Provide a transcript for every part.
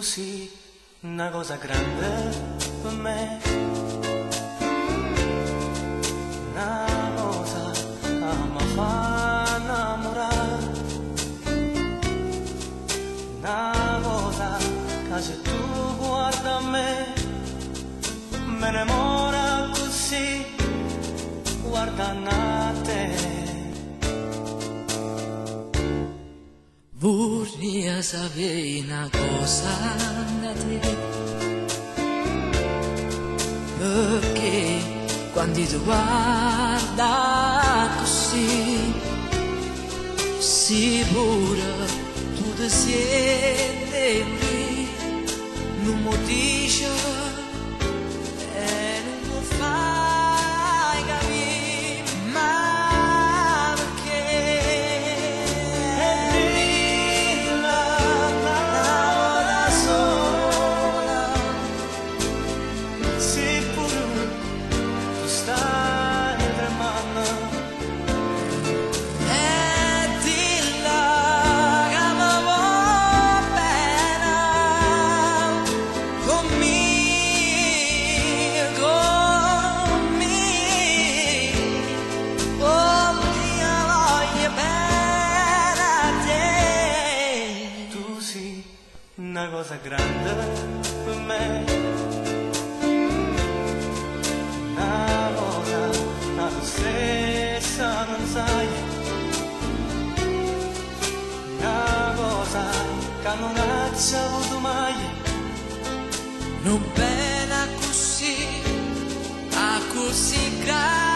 sì una cosa grande per me, una cosa che mi fa innamorare, una cosa che se tu guarda a me innamora così, guardando a te. Vorrei sapere una cosa da te, perché quando ti guarda così, sicuro tu ti senti, non mi dici e non mi fai capire, ma perché? Una cosa grande per me, una cosa che tu stessa non sai, una cosa che non hai avuto mai. Non bene così grande.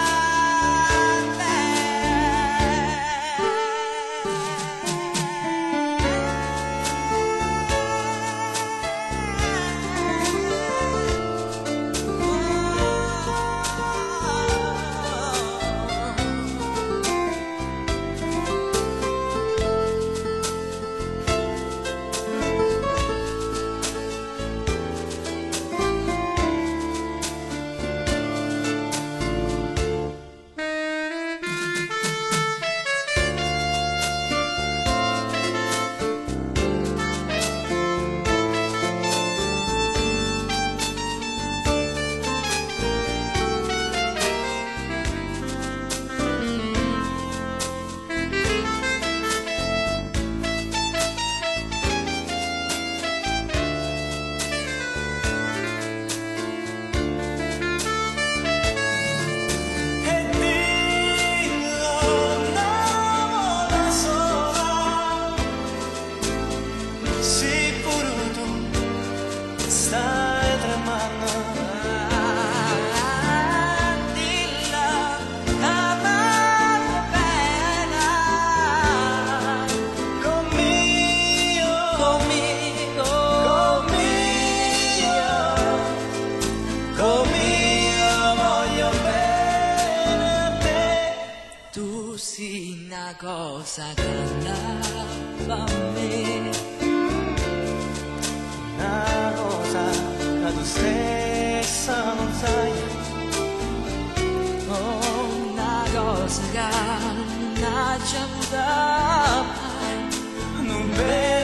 Stai tremando, Dilla, amare bene, conmigo, conmigo, conmigo voglio bene a te. tu sei una cosa che andava a me. Una cosa che tu stessa non sai, Una cosa che non ha già avuto mai. non vedo.